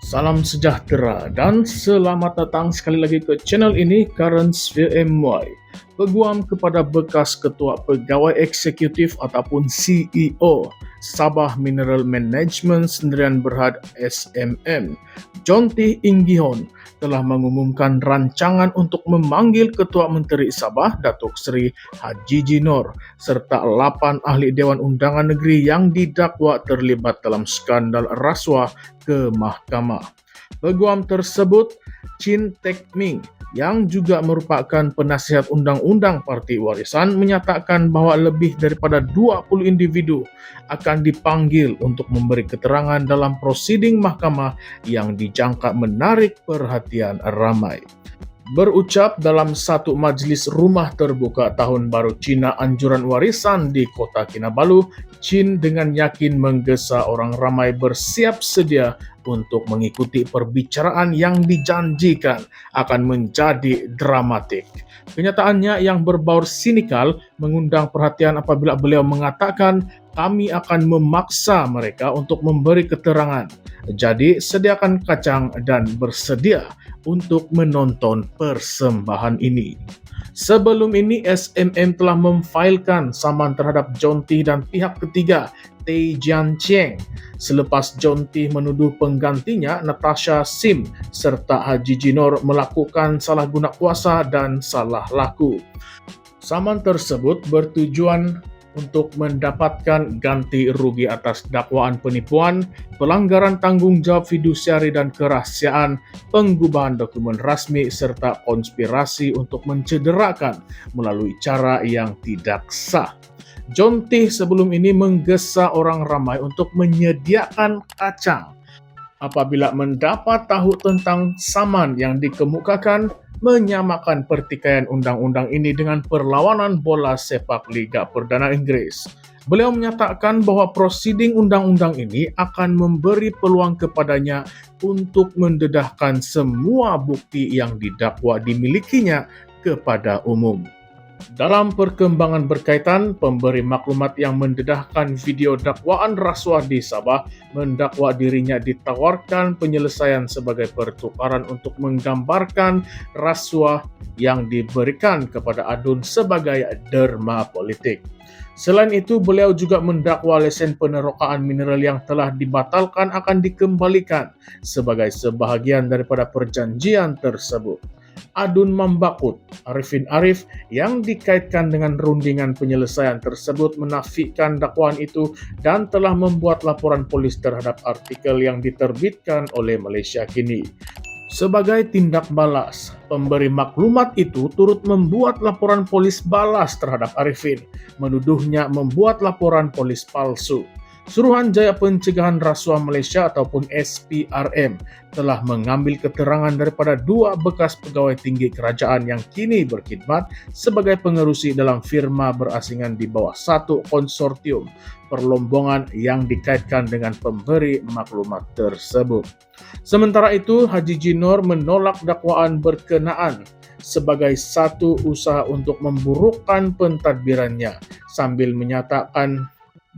Salam sejahtera dan selamat datang sekali lagi ke channel ini, Currents VMY. Peguam kepada bekas Ketua Pegawai Eksekutif ataupun CEO Sabah Mineral Management Sdn Bhd SMM, Jonty Inggihon, telah mengumumkan rancangan untuk memanggil Ketua Menteri Sabah Datuk Seri Haji Jinor serta 8 ahli Dewan Undangan Negeri yang didakwa terlibat dalam skandal rasuah ke mahkamah. Peguam tersebut, Chin Tek Ming, yang juga merupakan penasihat undang-undang Parti Warisan, menyatakan bahwa lebih daripada 20 individu akan dipanggil untuk memberi keterangan dalam prosiding mahkamah yang dijangka menarik perhatian ramai. Berucap dalam satu majlis rumah terbuka Tahun Baru Cina Anjuran Warisan di Kota Kinabalu, Chin dengan yakin menggesa orang ramai bersiap sedia untuk mengikuti perbicaraan yang dijanjikan akan menjadi dramatik. Kenyataannya yang berbaur sinikal mengundang perhatian apabila beliau mengatakan, "Kami akan memaksa mereka untuk memberi keterangan. Jadi sediakan kacang dan bersedia untuk menonton persembahan ini." Sebelum ini, SMM telah memfailkan saman terhadap Jonty dan pihak ketiga, Tay Jian Cheng, selepas Jonty menuduh penggantinya, Natasha Sim, serta Haji Jinor melakukan salah guna kuasa dan salah laku. Saman tersebut bertujuan untuk mendapatkan ganti rugi atas dakwaan penipuan, pelanggaran tanggung jawab fidusiari dan kerahasiaan, pengubahan dokumen rasmi, serta konspirasi untuk mencederakan melalui cara yang tidak sah. Jonty sebelum ini menggesa orang ramai untuk menyediakan kacang. Apabila mendapat tahu tentang saman yang dikemukakan, menyamakan pertikaian undang-undang ini dengan perlawanan bola sepak Liga Perdana Inggris. Beliau menyatakan bahwa prosiding undang-undang ini akan memberi peluang kepadanya untuk mendedahkan semua bukti yang didakwa dimilikinya kepada umum. Dalam perkembangan berkaitan, pemberi maklumat yang mendedahkan video dakwaan rasuah di Sabah mendakwa dirinya ditawarkan penyelesaian sebagai pertukaran untuk menggambarkan rasuah yang diberikan kepada Adun sebagai derma politik. Selain itu, beliau juga mendakwa lesen penerokaan mineral yang telah dibatalkan akan dikembalikan sebagai sebahagian daripada perjanjian tersebut. Adun Mambakut, Arifin Arif, yang dikaitkan dengan rundingan penyelesaian tersebut menafikan dakwaan itu dan telah membuat laporan polis terhadap artikel yang diterbitkan oleh Malaysia Kini. Sebagai tindak balas, pemberi maklumat itu turut membuat laporan polis balas terhadap Arifin, menuduhnya membuat laporan polis palsu. Suruhanjaya Pencegahan Rasuah Malaysia ataupun SPRM telah mengambil keterangan daripada 2 bekas pegawai tinggi kerajaan yang kini berkhidmat sebagai pengerusi dalam firma berasingan di bawah satu konsortium perlombongan yang dikaitkan dengan pemberi maklumat tersebut. Sementara itu, Haji Jinor menolak dakwaan berkenaan sebagai satu usaha untuk memburukkan pentadbirannya sambil menyatakan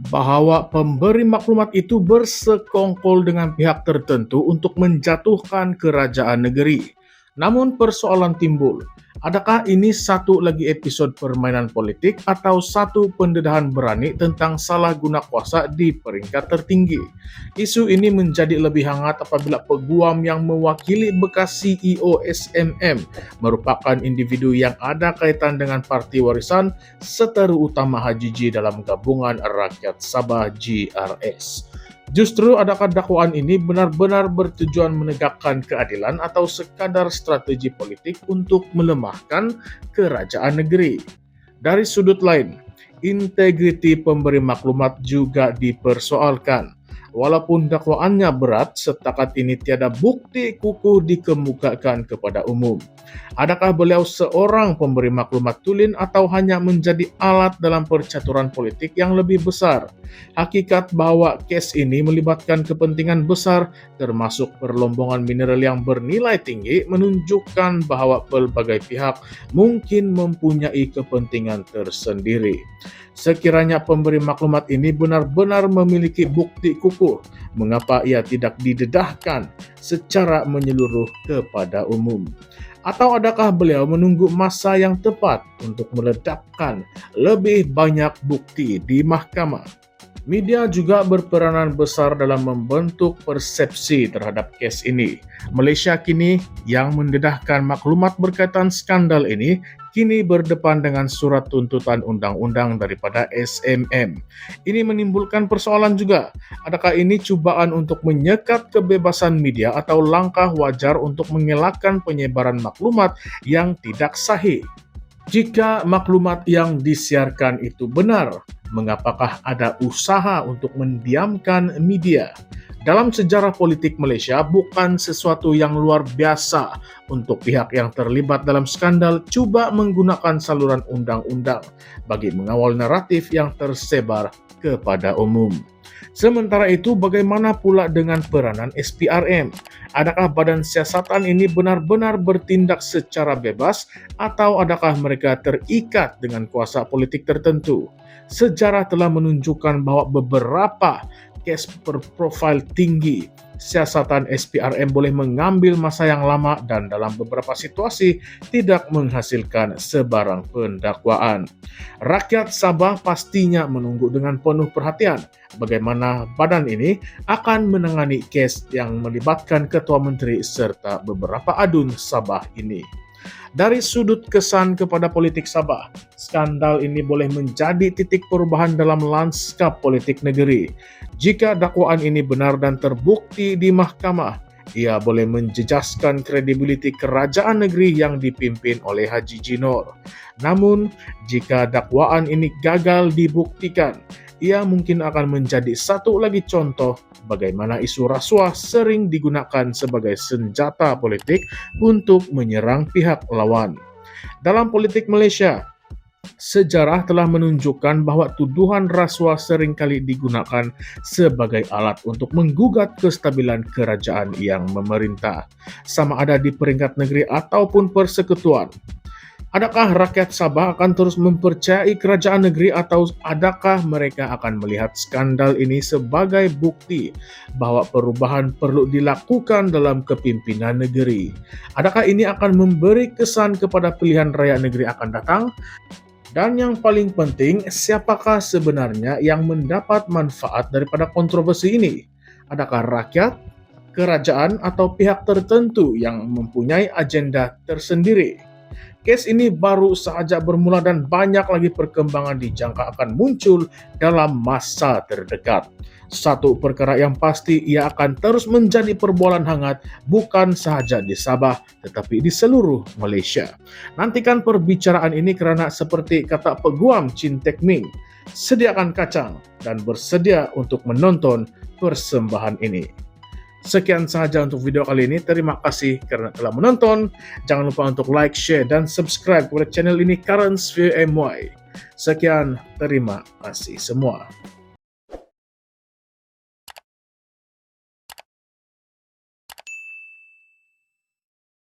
bahwa pemberi maklumat itu bersekongkol dengan pihak tertentu untuk menjatuhkan kerajaan negeri. Namun persoalan timbul, adakah ini satu lagi episod permainan politik atau satu pendedahan berani tentang salah guna kuasa di peringkat tertinggi? Isu ini menjadi lebih hangat apabila peguam yang mewakili bekas CEO SMM merupakan individu yang ada kaitan dengan Parti Warisan seteru utama Haji J dalam Gabungan Rakyat Sabah GRS. Justru adakah dakwaan ini benar-benar bertujuan menegakkan keadilan atau sekadar strategi politik untuk melemahkan kerajaan negeri? Dari sudut lain, integriti pemberi maklumat juga dipersoalkan. Walaupun dakwaannya berat, setakat ini tiada bukti kukuh dikemukakan kepada umum. Adakah beliau seorang pemberi maklumat tulen atau hanya menjadi alat dalam percaturan politik yang lebih besar? Hakikat bahwa kes ini melibatkan kepentingan besar, termasuk perlombongan mineral yang bernilai tinggi, menunjukkan bahwa pelbagai pihak mungkin mempunyai kepentingan tersendiri. Sekiranya pemberi maklumat ini benar-benar memiliki bukti kukuh menempuh, mengapa ia tidak didedahkan secara menyeluruh kepada umum? Atau adakah beliau menunggu masa yang tepat untuk meledakkan lebih banyak bukti di mahkamah? Media juga berperanan besar dalam membentuk persepsi terhadap kes ini. Malaysia kini yang mendedahkan maklumat berkaitan skandal ini kini berdepan dengan surat tuntutan undang-undang daripada SMM. Ini menimbulkan persoalan juga. Adakah ini cubaan untuk menyekat kebebasan media atau langkah wajar untuk mengelakkan penyebaran maklumat yang tidak sahih? Jika maklumat yang disiarkan itu benar, mengapakah ada usaha untuk mendiamkan media? Dalam sejarah politik Malaysia, bukan sesuatu yang luar biasa untuk pihak yang terlibat dalam skandal cuba menggunakan saluran undang-undang bagi mengawal naratif yang tersebar kepada umum. Sementara itu, bagaimana pula dengan peranan SPRM? Adakah badan siasatan ini benar-benar bertindak secara bebas atau adakah mereka terikat dengan kuasa politik tertentu? Sejarah telah menunjukkan bahwa beberapa kes berprofil tinggi siasatan SPRM boleh mengambil masa yang lama dan dalam beberapa situasi tidak menghasilkan sebarang pendakwaan. Rakyat Sabah pastinya menunggu dengan penuh perhatian bagaimana badan ini akan menangani kes yang melibatkan Ketua Menteri serta beberapa adun Sabah ini. Dari sudut kesan kepada politik Sabah, skandal ini boleh menjadi titik perubahan dalam lanskap politik negeri. Jika dakwaan ini benar dan terbukti di mahkamah, ia boleh menjejaskan kredibiliti kerajaan negeri yang dipimpin oleh Haji Jinor. Namun, jika dakwaan ini gagal dibuktikan, ia mungkin akan menjadi satu lagi contoh bagaimana isu rasuah sering digunakan sebagai senjata politik untuk menyerang pihak lawan. Dalam politik Malaysia, sejarah telah menunjukkan bahwa tuduhan rasuah seringkali digunakan sebagai alat untuk menggugat kestabilan kerajaan yang memerintah, sama ada di peringkat negeri ataupun persekutuan. Adakah rakyat Sabah akan terus mempercayai kerajaan negeri atau adakah mereka akan melihat skandal ini sebagai bukti bahwa perubahan perlu dilakukan dalam kepimpinan negeri? Adakah ini akan memberi kesan kepada pilihan raya negeri akan datang? Dan yang paling penting, siapakah sebenarnya yang mendapat manfaat daripada kontroversi ini? Adakah rakyat, kerajaan, atau pihak tertentu yang mempunyai agenda tersendiri? Kes ini baru saja bermula dan banyak lagi perkembangan dijangka akan muncul dalam masa terdekat. Satu perkara yang pasti, ia akan terus menjadi perbualan hangat bukan sahaja di Sabah tetapi di seluruh Malaysia. Nantikan perbicaraan ini kerana seperti kata peguam Chin Tek Ming, sediakan kacang dan bersedia untuk menonton persembahan ini. Sekian sahaja untuk video kali ini. Terima kasih kerana telah menonton. Jangan lupa untuk like, share, dan subscribe kepada channel ini Currents View MY. Sekian, terima kasih semua.